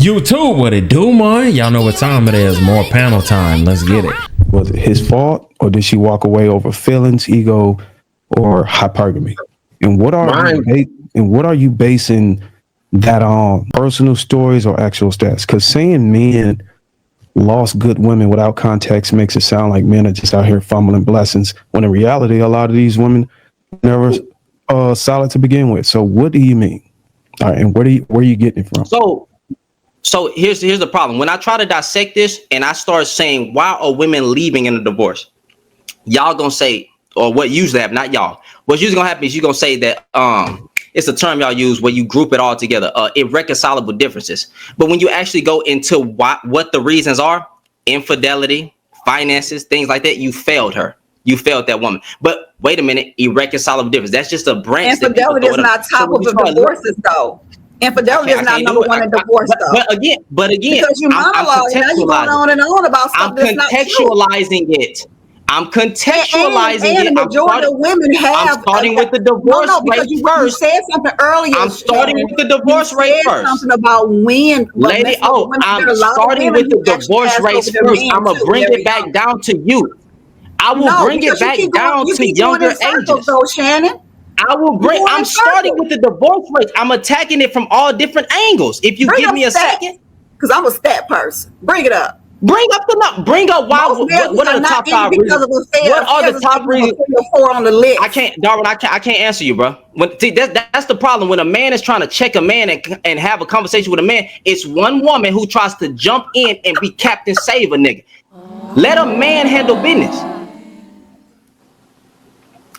YouTube, what it do, man? Y'all know what time it is. More panel time. Let's get it. Was it his fault, or did she walk away over feelings, ego, or hypergamy? And what are you basing that on? Personal stories or actual stats? Because saying men lost good women without context makes it sound like men are just out here fumbling blessings, when in reality, a lot of these women never solid to begin with. So what do you mean? All right, and where are you getting it from? So here's the problem. When I try to dissect this and I start saying, why are women leaving in a divorce? Y'all gonna say, or what usually happen, not y'all. What's usually gonna happen is you're gonna say that it's a term y'all use where you group it all together, irreconcilable differences. But when you actually go into what the reasons are, infidelity, finances, things like that, you failed her. You failed that woman. But wait a minute, irreconcilable difference. That's just a branch. Infidelity is not top of the divorces, though. Infidelity is not number one in divorce, though. But again, because you monologue, now you're going on and on about something that's not true. I'm contextualizing and it. The majority of women have. I'm starting with the divorce rate first. You said something earlier. I'm starting with the divorce rate first. Something about when, lady. I'm starting with the divorce rate first. I'm gonna bring it back down to you. I will bring it back down to younger ages. Though, Shannon. I'm starting with the divorce rate. I'm attacking it from all different angles. If you give me a second, because I'm a stat person. Bring it up. Bring up why. What are the top 5 reasons? What are the top reasons? 4 on the list. I can't, Darwin. I can't answer you, bro. That's the problem. When a man is trying to check a man and have a conversation with a man, it's one woman who tries to jump in and be Captain Save a nigga. Let a man handle business.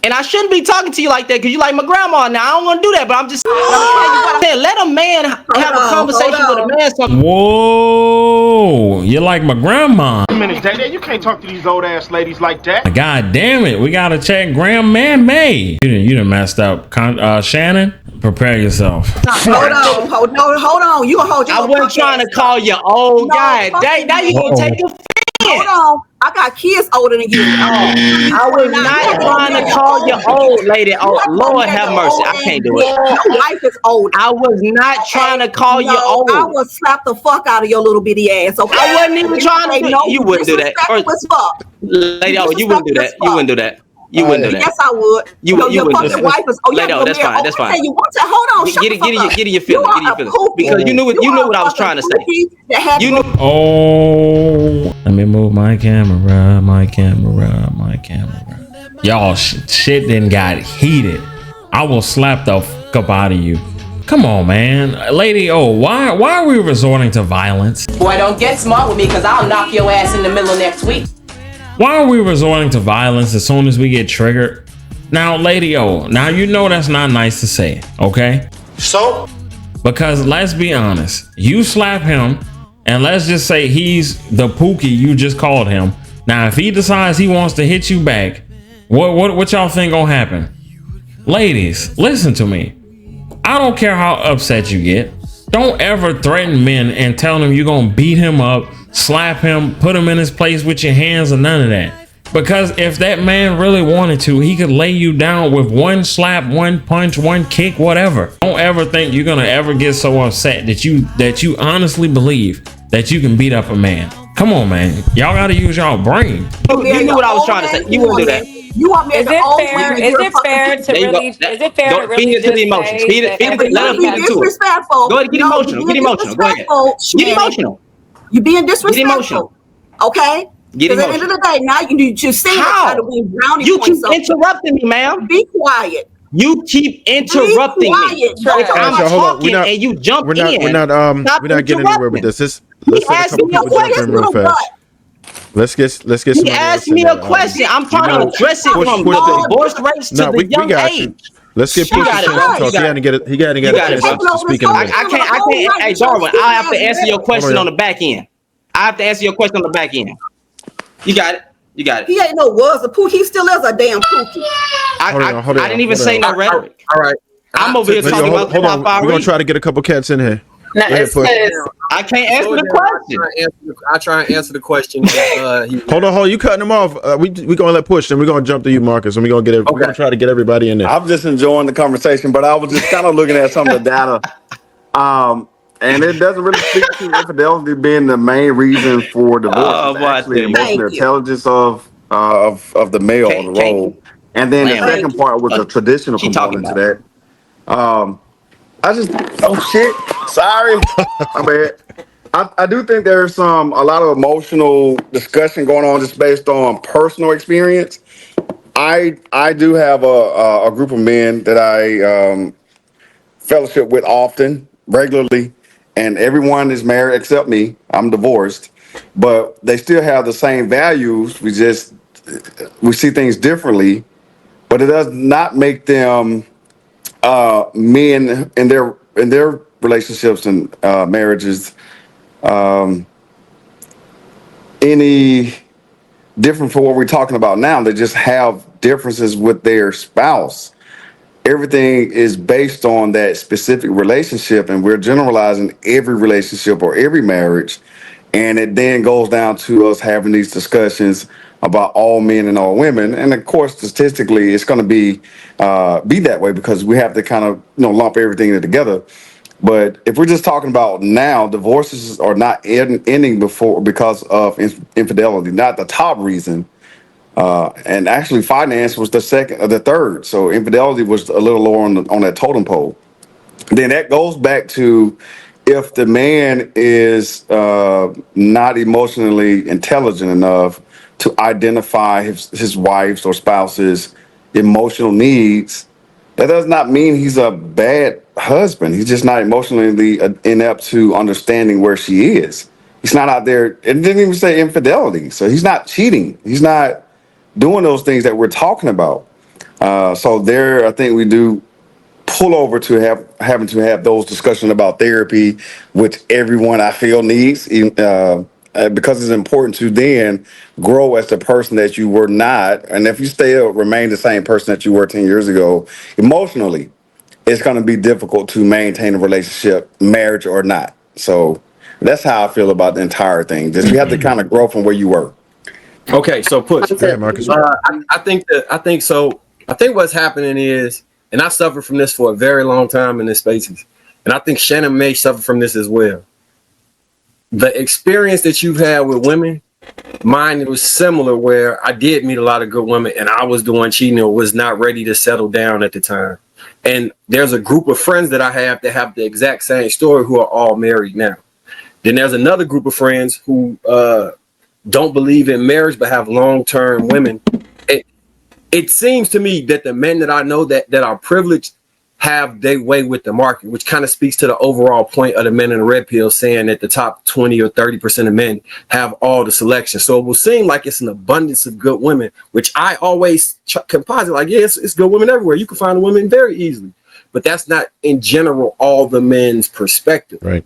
And I shouldn't be talking to you like that because you like my grandma now. I don't want to do that, but I'm just saying, let a man have a conversation with a man. Whoa, you're like my grandma. You can't talk to these old ass ladies like that. God damn it, we gotta check Grandma May. You done messed up. Shannon, prepare yourself. Hold on. You gonna hold your. I wasn't trying to call you old guy. Now you gonna take a. Hold on, I got kids older than you. I was not trying to call you old, lady. Oh, Lord have mercy. I can't do it. Your wife is old. I was not trying to call you old. I would slap the fuck out of your little bitty ass. Okay? I wasn't even trying to do it. You wouldn't do that. Lady, you wouldn't do that. You wouldn't do that. You wouldn't do that. Yes, I would. You fucking wife is. That's fine. That's fine. Hold on. Get in your feelings. Because you knew what I was trying to say. You knew. Oh, let me move my camera. Y'all, shit then got heated. I will slap the fuck up out of you. Come on, man. Lady, why are we resorting to violence? Boy, don't get smart with me because I'll knock your ass in the middle of next week. Why are we resorting to violence as soon as we get triggered? Now, lady, now you know that's not nice to say, okay? So? Because let's be honest, you slap him, and let's just say he's the pookie you just called him. Now, if he decides he wants to hit you back, what y'all think gonna happen? Ladies, listen to me. I don't care how upset you get. Don't ever threaten men and tell them you're gonna beat him up, slap him, put him in his place with your hands, or none of that. Because if that man really wanted to, he could lay you down with one slap, one punch, one kick, whatever. Don't ever think you're gonna ever get so upset that you honestly believe that you can beat up a man. Come on, man. Y'all gotta use y'all brain. You knew what I was trying to say. You wouldn't do that. You want me Is it fair to really feed into the emotions? Let him feed into it. Go ahead, get emotional. Go ahead. Get emotional. You're being disrespectful. Okay? Get emotional. At the end of the day, now you just say how to be brownie. You keep interrupting me, ma'am. Be quiet. You keep interrupting me. I'm talking and you jump in. We're not getting anywhere with this. Let's get a couple people jumping real fast. Let's get. He asked me a question. I'm trying to address it from the divorce rates to the young age. Let's get Push to talk. He hadn't get a chance to speak in a minute. I can't. Hey, Darwin, I have to answer your question on the back end. You got it. He ain't was a pookie. He still is a damn pookie. I didn't even say no rhetoric. All right. I'm over here talking about the top 5 We're gonna try to get a couple cats in here. No, I can't answer the question. I try and answer the question. Hold on. You cutting him off. We gonna let Push, and we're gonna jump to you, Marcus, and we're gonna try to get everybody in there. I'm just enjoying the conversation, but I was just kind of looking at some of the data. and it doesn't really speak to infidelity being the main reason for divorce. It's actually emotional intelligence of the male on the role. And then the second part was a traditional component to that. I just shit. Sorry, my bad. I do think there's a lot of emotional discussion going on just based on personal experience. I do have a group of men that I fellowship with often, regularly, and everyone is married except me. I'm divorced, but they still have the same values. We see things differently, but it does not make them men in their relationships and marriages any different from what we're talking about now. They just have differences with their spouse. Everything is based on that specific relationship, and we're generalizing every relationship or every marriage. And it then goes down to us having these discussions about all men and all women. And of course, statistically, it's going to be that way because we have to kind of lump everything together. But if we're just talking about now, divorces are not ending because of infidelity, not the top reason. And actually, finance was the second or the third. So infidelity was a little lower on that totem pole. Then that goes back to if the man is not emotionally intelligent enough to identify his wife's or spouse's emotional needs, that does not mean he's a bad husband. He's just not emotionally inept to understanding where she is. He's not out there. It didn't even say infidelity. So he's not cheating. He's not doing those things that we're talking about. So there, I think we do pull over to having to have those discussions about therapy, which everyone I feel needs, because it's important to then grow as the person that you were not. And if you remain the same person that you were 10 years ago, emotionally, it's going to be difficult to maintain a relationship, marriage or not. So that's how I feel about the entire thing. Just you have to kind of grow from where you were. Okay, so Push. Hey, Marcus. I think what's happening is, and I suffered from this for a very long time in this spaces, and I think Shannon may suffer from this as well. The experience that you've had with women, mine was similar, where I did meet a lot of good women, and I was doing cheating or was not ready to settle down at the time. And there's a group of friends that I have that have the exact same story who are all married now. Then there's another group of friends who don't believe in marriage but have long-term women. It seems to me that the men that I know that are privileged have their way with the market, which kind of speaks to the overall point of the men in the red pill saying that the top 20 or 30% of men have all the selection. So it will seem like it's an abundance of good women, which I always composite like, yeah, it's good women everywhere. You can find a woman very easily, but that's not in general all the men's perspective. Right.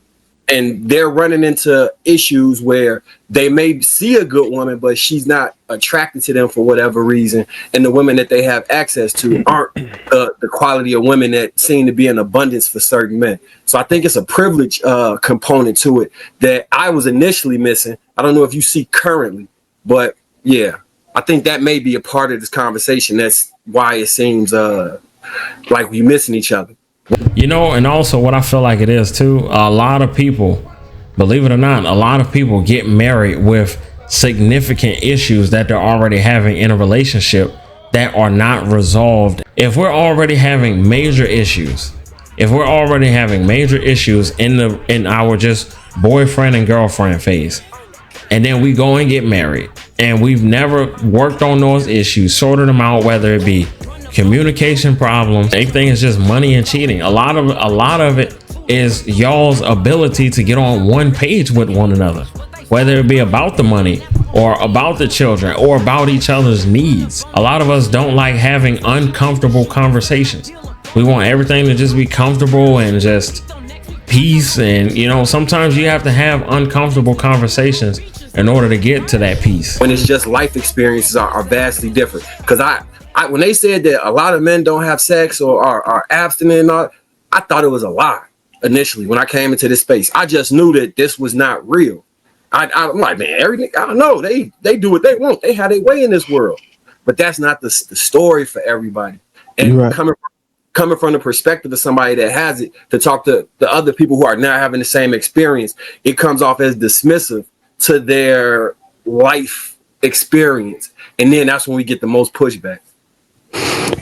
And they're running into issues where they may see a good woman, but she's not attracted to them for whatever reason. And the women that they have access to aren't the quality of women that seem to be in abundance for certain men. So I think it's a privilege component to it that I was initially missing. I don't know if you see currently, but yeah, I think that may be a part of this conversation. That's why it seems like we're missing each other. And also what I feel like it is too, a lot of people, believe it or not, a lot of people get married with significant issues that they're already having in a relationship that are not resolved. If we're already having major issues, in our just boyfriend and girlfriend phase, and then we go and get married and we've never worked on those issues, sorted them out, whether it be communication problems, anything is just money and cheating. A lot of it is y'all's ability to get on one page with one another, whether it be about the money or about the children or about each other's needs. A lot of us don't like having uncomfortable conversations. We want everything to just be comfortable and just peace. And sometimes you have to have uncomfortable conversations in order to get to that peace. When it's just life experiences are vastly different. Because when they said that a lot of men don't have sex or are abstinent and all, I thought it was a lie initially when I came into this space. I just knew that this was not real. I'm like, man, everything, I don't know. They do what they want. They have their way in this world. But that's not the story for everybody. And coming from the perspective of somebody that has it, to talk to the other people who are not having the same experience, it comes off as dismissive to their life experience. And then that's when we get the most pushback.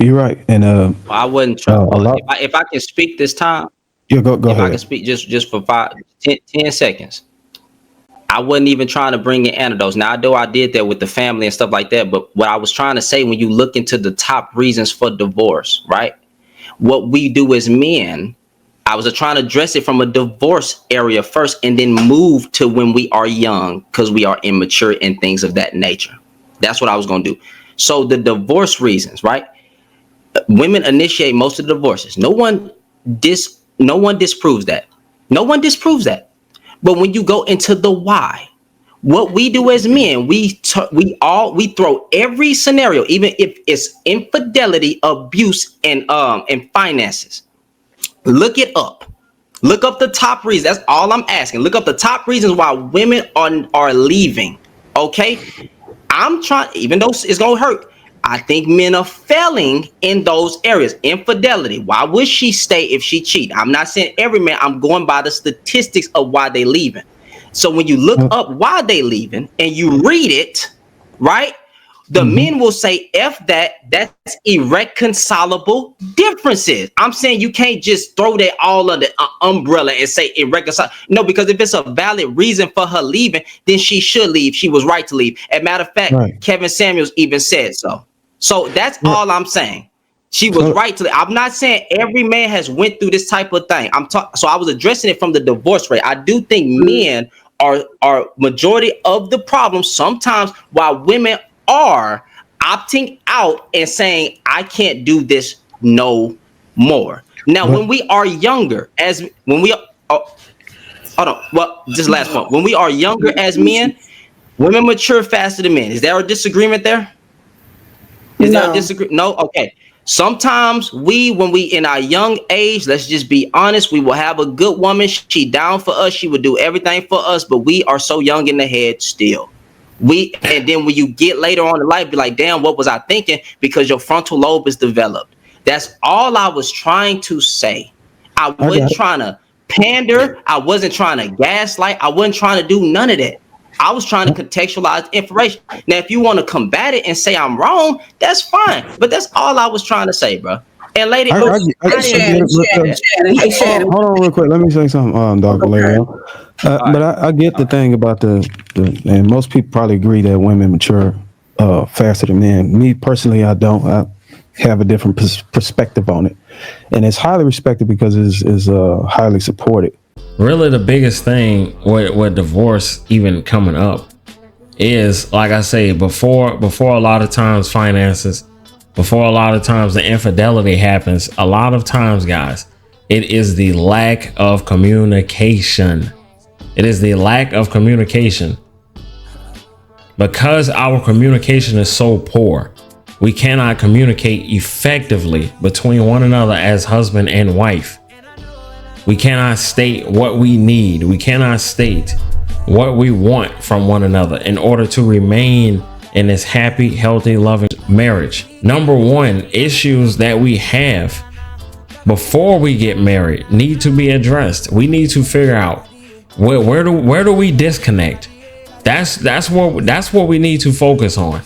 You're right. And I wouldn't try. If I can speak this time, yeah, go if ahead. I can speak just for 10 seconds. I wasn't even trying to bring in antidotes. Now, I did that with the family and stuff like that. But what I was trying to say, when you look into the top reasons for divorce, right? What we do as men, I was trying to address it from a divorce area first and then move to when we are young, because we are immature and things of that nature. That's what I was going to do. So the divorce reasons, right? Women initiate most of the divorces. No one disproves that. No one disproves that. But when you go into the why, what we do as men, we throw every scenario, even if it's infidelity, abuse, and finances. Look it up. Look up the top reasons. That's all I'm asking. Look up the top reasons why women are leaving. Okay, I'm trying, even though it's gonna hurt, I think men are failing in those areas. Infidelity. Why would she stay if she cheat? I'm not saying every man. I'm going by the statistics of why they leaving. So when you look up why they leaving and you read it, right, the men will say, F that's irreconcilable differences. I'm saying you can't just throw that all under an umbrella and say irreconcilable. No, because if it's a valid reason for her leaving, then she should leave. She was right to leave. As a matter of fact, right. Kevin Samuels even said so. So that's all I'm saying. She was right to leave. I'm not saying every man has went through this type of thing. So I was addressing it from the divorce rate. I do think men are majority of the problem sometimes, while women are opting out and saying, I can't do this no more. Now, when we are younger, hold on, well, just last point. When we are younger as men, women mature faster than men. Is there a disagreement there? Is there a disagreement? No? Okay. Sometimes when we in our young age, let's just be honest, we will have a good woman. She down for us. She would do everything for us, but we are so young in the head still. And then when you get later on in life, be like, damn, what was I thinking? Because your frontal lobe is developed. That's all I was trying to say. I wasn't trying to pander. I wasn't trying to gaslight. I wasn't trying to do none of that. I was trying to contextualize information. Now, if you want to combat it and say I'm wrong, that's fine. But that's all I was trying to say, bro. And lady, hold on real quick. Let me say something, Dr. Lady. But I get the thing about the and most people probably agree that women mature faster than men. Me personally, I don't. I have a different perspective on it, and it's highly respected because it's highly supported. Really, the biggest thing with divorce even coming up is, like I say, before a lot of times finances, before a lot of times the infidelity happens, a lot of times, guys, it is the lack of communication. It is the lack of communication. Because our communication is so poor, we cannot communicate effectively between one another as husband and wife. We cannot state what we need. We cannot state what we want from one another in order to remain in this happy, healthy, loving marriage. Number one, issues that we have before we get married need to be addressed. We need to figure out where do we disconnect. That's what we need to focus on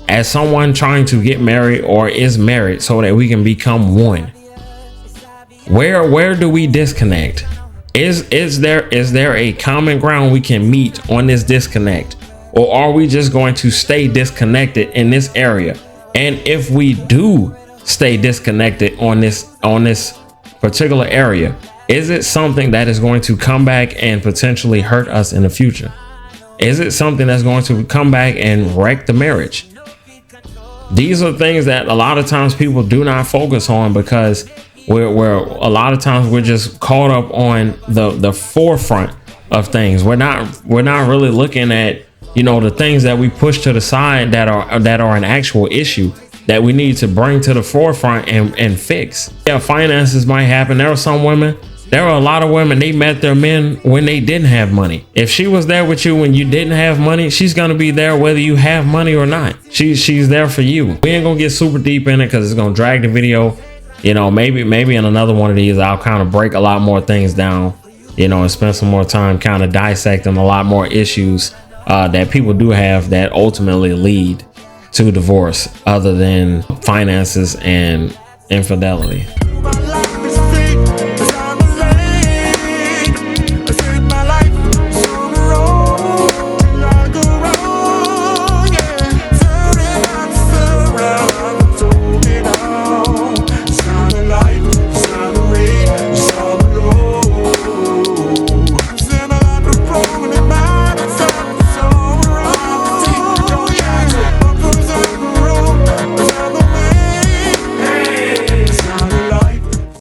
as someone trying to get married or is married, so that we can become one. Where do we disconnect? Is there a common ground we can meet on this disconnect, or are we just going to stay disconnected in this area? And if we do stay disconnected on this particular area, is it something that is going to come back and potentially hurt us in the future? Is it something that's going to come back and wreck the marriage? These are things that a lot of times people do not focus on, because we're a lot of times we're just caught up on the forefront of things. We're not really looking at, the things that we push to the side that are an actual issue that we need to bring to the forefront and fix. Yeah, finances might happen. There are a lot of women, they met their men when they didn't have money. If she was there with you when you didn't have money, she's gonna be there whether you have money or not. She's there for you. We ain't gonna get super deep in it because it's gonna drag the video. you know, maybe in another one of these, I'll kind of break a lot more things down, you know, and spend some more time kind of dissecting a lot more issues that people do have that ultimately lead to divorce, other than finances and infidelity.